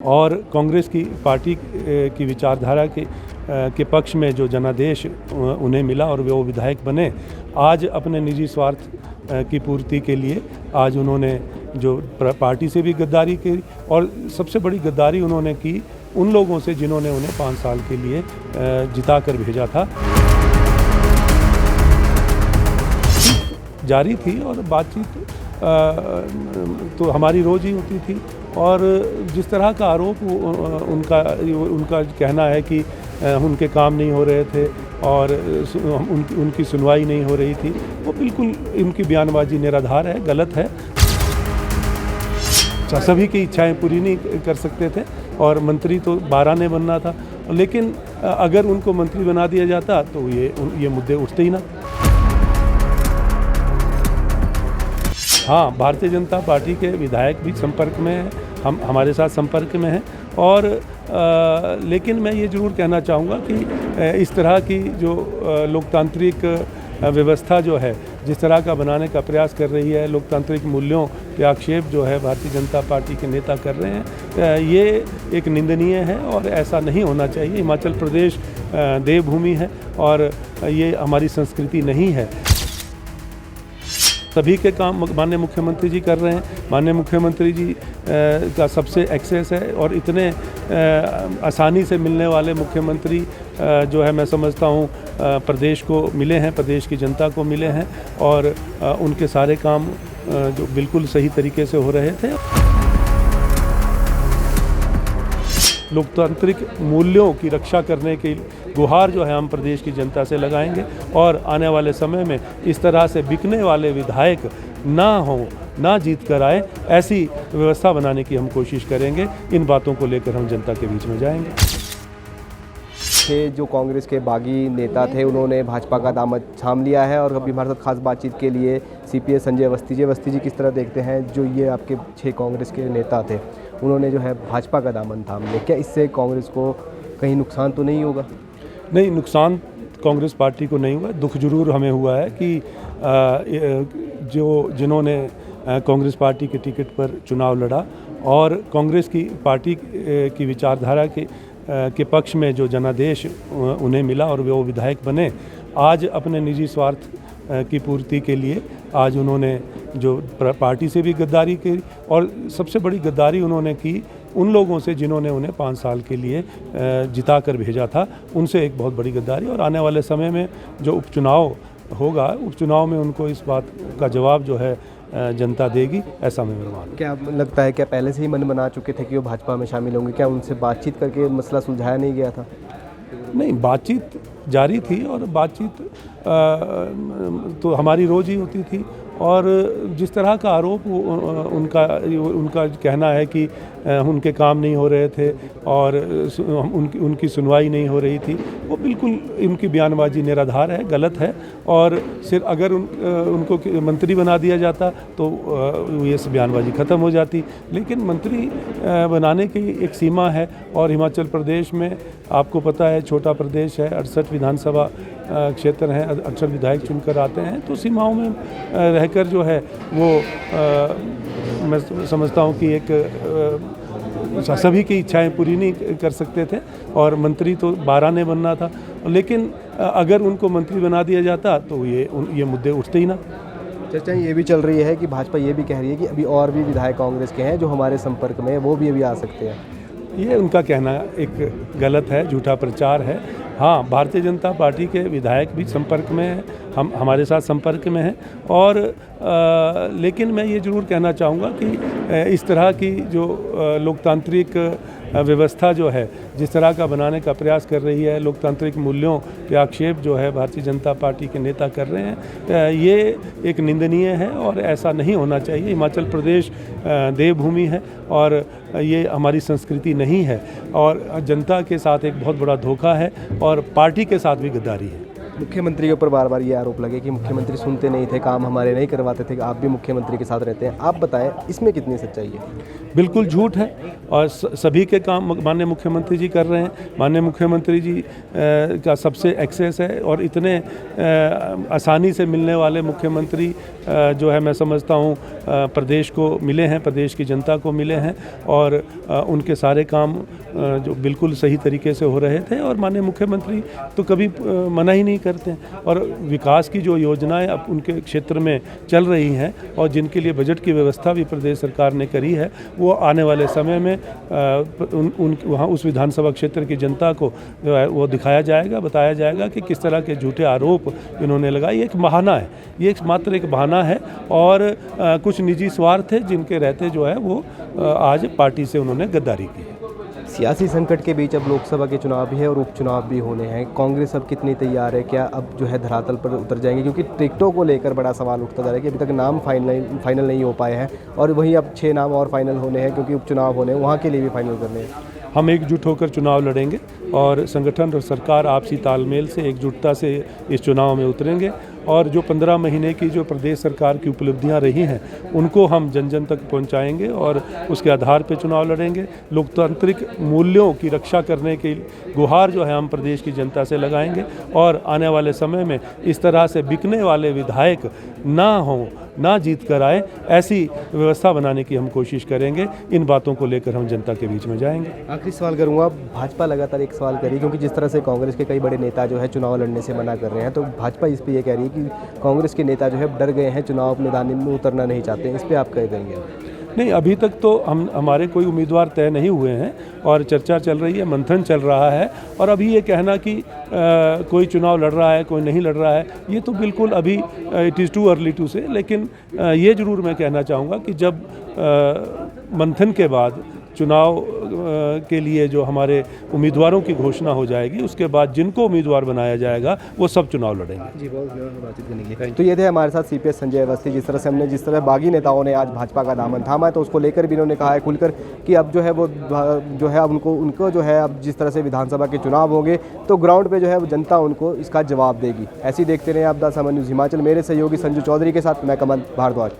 और कांग्रेस की पार्टी की विचारधारा के पक्ष में जो जनादेश उन्हें मिला और वो विधायक बने, आज अपने निजी स्वार्थ की पूर्ति के लिए आज उन्होंने जो पार्टी से भी गद्दारी की और सबसे बड़ी गद्दारी उन्होंने की उन लोगों से जिन्होंने उन्हें 5 साल के लिए जिता कर भेजा था। जारी थी और बातचीत तो हमारी रोज़ ही होती थी और जिस तरह का आरोप उनका कहना है कि उनके काम नहीं हो रहे थे और उनकी सुनवाई नहीं हो रही थी, वो बिल्कुल उनकी बयानबाजी निराधार है, गलत है। सभी की इच्छाएं पूरी नहीं कर सकते थे और मंत्री तो 12 ने बनना था, लेकिन अगर उनको मंत्री बना दिया जाता तो ये मुद्दे उठते ही ना। हाँ, भारतीय जनता पार्टी के विधायक भी संपर्क में हैं, हमारे साथ संपर्क में हैं और लेकिन मैं ये ज़रूर कहना चाहूँगा कि इस तरह की जो लोकतांत्रिक व्यवस्था जो है, जिस तरह का बनाने का प्रयास कर रही है, लोकतांत्रिक मूल्यों के आक्षेप जो है भारतीय जनता पार्टी के नेता कर रहे हैं, ये एक निंदनीय है और ऐसा नहीं होना चाहिए। हिमाचल प्रदेश देवभूमि है और ये हमारी संस्कृति नहीं है। सभी के काम माननीय मुख्यमंत्री जी कर रहे हैं। माननीय मुख्यमंत्री जी का सबसे एक्सेस है और इतने आसानी से मिलने वाले मुख्यमंत्री जो है मैं समझता हूँ प्रदेश को मिले हैं, प्रदेश की जनता को मिले हैं और उनके सारे काम जो बिल्कुल सही तरीके से हो रहे थे। लोकतांत्रिक मूल्यों की रक्षा करने की गुहार जो है हम प्रदेश की जनता से लगाएंगे और आने वाले समय में इस तरह से बिकने वाले विधायक ना जीत कर आए, ऐसी व्यवस्था बनाने की हम कोशिश करेंगे। इन बातों को लेकर हम जनता के बीच में जाएंगे। जो कांग्रेस के बागी नेता थे उन्होंने भाजपा का दामन थाम लिया है और अभी हमारे साथ खास बातचीत के लिए CPS संजय अवस्थी जी किस तरह देखते हैं जो ये आपके 6 कांग्रेस के नेता थे, उन्होंने जो है भाजपा का दामन थाम लिया, क्या इससे कांग्रेस को कहीं नुकसान तो नहीं होगा? नहीं, नुकसान कांग्रेस पार्टी को नहीं हुआ। दुख जरूर हमें हुआ है कि जिन्होंने कांग्रेस पार्टी के टिकट पर चुनाव लड़ा और कांग्रेस की पार्टी की विचारधारा के पक्ष में जो जनादेश उन्हें मिला और वो विधायक बने, आज अपने निजी स्वार्थ की पूर्ति के लिए आज उन्होंने जो पार्टी से भी गद्दारी की और सबसे बड़ी गद्दारी उन्होंने की उन लोगों से जिन्होंने उन्हें 5 साल के लिए जिता कर भेजा था, उनसे एक बहुत बड़ी गद्दारी। और आने वाले समय में जो उपचुनाव होगा, उपचुनाव में उनको इस बात का जवाब जो है जनता देगी, ऐसा मैं मानता हूं। क्या लगता है क्या पहले से ही मन बना चुके थे कि वो भाजपा में शामिल होंगे? क्या उनसे बातचीत करके मसला सुलझाया नहीं गया था? नहीं, बातचीत जारी थी और बातचीत तो हमारी रोज़ ही होती थी और जिस तरह का आरोप उनका कहना है कि उनके काम नहीं हो रहे थे और उनकी सुनवाई नहीं हो रही थी, वो बिल्कुल उनकी बयानबाजी निराधार है, गलत है और सिर्फ अगर उनको मंत्री बना दिया जाता तो ये बयानबाजी ख़त्म हो जाती। लेकिन मंत्री बनाने की एक सीमा है और हिमाचल प्रदेश में आपको पता है छोटा प्रदेश है, 68 विधानसभा क्षेत्र हैं, 68 विधायक चुनकर आते हैं, तो सीमाओं में रहकर जो है वो मैं समझता हूँ कि एक सभी की इच्छाएं पूरी नहीं कर सकते थे और मंत्री तो 12 ने बनना था, लेकिन अगर उनको मंत्री बना दिया जाता तो ये मुद्दे उठते ही ना। चर्चा ये भी चल रही है कि भाजपा ये भी कह रही है कि अभी और भी विधायक कांग्रेस के हैं जो हमारे संपर्क में है, वो भी अभी आ सकते हैं। ये उनका कहना एक गलत है, झूठा प्रचार है। हाँ, भारतीय जनता पार्टी के विधायक भी संपर्क में हैं, हमारे साथ संपर्क में हैं और लेकिन मैं ये ज़रूर कहना चाहूँगा कि इस तरह की जो लोकतांत्रिक व्यवस्था जो है, जिस तरह का बनाने का प्रयास कर रही है, लोकतांत्रिक मूल्यों के आक्षेप जो है भारतीय जनता पार्टी के नेता कर रहे हैं, ये एक निंदनीय है और ऐसा नहीं होना चाहिए। हिमाचल प्रदेश देवभूमि है और ये हमारी संस्कृति नहीं है और जनता के साथ एक बहुत बड़ा धोखा है और पार्टी के साथ भी गद्दारी है। मुख्यमंत्री के ऊपर बार बार ये आरोप लगे कि मुख्यमंत्री सुनते नहीं थे, काम हमारे नहीं करवाते थे, आप भी मुख्यमंत्री के साथ रहते हैं, आप बताएं इसमें कितनी सच्चाई है? बिल्कुल झूठ है और सभी के काम माननीय मुख्यमंत्री जी कर रहे हैं। माननीय मुख्यमंत्री जी का सबसे एक्सेस है और इतने आसानी से मिलने वाले मुख्यमंत्री जो है मैं समझता हूँ प्रदेश को मिले हैं, प्रदेश की जनता को मिले हैं और उनके सारे काम जो बिल्कुल सही तरीके से हो रहे थे और माननीय मुख्यमंत्री तो कभी मना ही नहीं करते हैं। और विकास की जो योजनाएं अब उनके क्षेत्र में चल रही हैं और जिनके लिए बजट की व्यवस्था भी प्रदेश सरकार ने करी है, वो आने वाले समय में वहाँ उस विधानसभा क्षेत्र की जनता को जो है वो दिखाया जाएगा, बताया जाएगा कि किस तरह के झूठे आरोप इन्होंने लगाए। ये एक बहाना है, ये मात्र एक बहाना है और कुछ निजी स्वार्थ है जिनके रहते जो है वो आज पार्टी से उन्होंने गद्दारी की है। सियासी संकट के बीच अब लोकसभा के चुनाव भी है और उपचुनाव भी होने हैं, कांग्रेस अब कितनी तैयार है? क्या अब जो है धरातल पर उतर जाएंगे? क्योंकि टिकटों को लेकर बड़ा सवाल उठता जा रहा है कि अभी तक नाम फाइनल नहीं हो पाए हैं और वहीं अब 6 नाम और फाइनल होने हैं क्योंकि उपचुनाव होने हैं, वहाँ के लिए भी फाइनल करने हैं। हम एकजुट होकर चुनाव लड़ेंगे और संगठन और सरकार आपसी तालमेल से एकजुटता से इस चुनाव में उतरेंगे और जो 15 महीने की जो प्रदेश सरकार की उपलब्धियां रही हैं उनको हम जन जन तक पहुंचाएंगे और उसके आधार पर चुनाव लड़ेंगे। लोकतांत्रिक मूल्यों की रक्षा करने की गुहार जो है हम प्रदेश की जनता से लगाएंगे और आने वाले समय में इस तरह से बिकने वाले विधायक ना हों, ना जीत कर आए, ऐसी व्यवस्था बनाने की हम कोशिश करेंगे। इन बातों को लेकर हम जनता के बीच में जाएंगे। आखिरी सवाल करूंगा, भाजपा लगातार एक सवाल करी क्योंकि जिस तरह से कांग्रेस के कई बड़े नेता जो है चुनाव लड़ने से मना कर रहे हैं, तो भाजपा इस पर यह कह रही है कि कांग्रेस के नेता जो है डर गए हैं, चुनाव मैदान में उतरना नहीं चाहते हैं। इस पर आप कह देंगे? नहीं, अभी तक तो हमारे कोई उम्मीदवार तय नहीं हुए हैं और चर्चा चल रही है, मंथन चल रहा है और अभी ये कहना कि कोई चुनाव लड़ रहा है, कोई नहीं लड़ रहा है, ये तो बिल्कुल अभी it is too early to say. लेकिन ये ज़रूर मैं कहना चाहूँगा कि जब मंथन के बाद चुनाव के लिए जो हमारे उम्मीदवारों की घोषणा हो जाएगी, उसके बाद जिनको उम्मीदवार बनाया जाएगा वो सब चुनाव लड़ेंगे। जी, बहुत धन्यवाद बातचीत करने के लिए। तो ये थे हमारे साथ CPS संजय अवस्थी। जिस तरह बागी नेताओं ने आज भाजपा का दामन थामा है, तो उसको लेकर भी इन्होंने कहा है खुलकर कि अब जो है वो जो है उनको जो है अब जिस तरह से विधानसभा के चुनाव होंगे तो ग्राउंड पे जो है वो जनता उनको इसका जवाब देगी। ऐसे ही देखते रहे आप द समय न्यूज़ हिमाचल। मेरे सहयोगी संजू चौधरी के साथ मैं कमल भारद्वाज।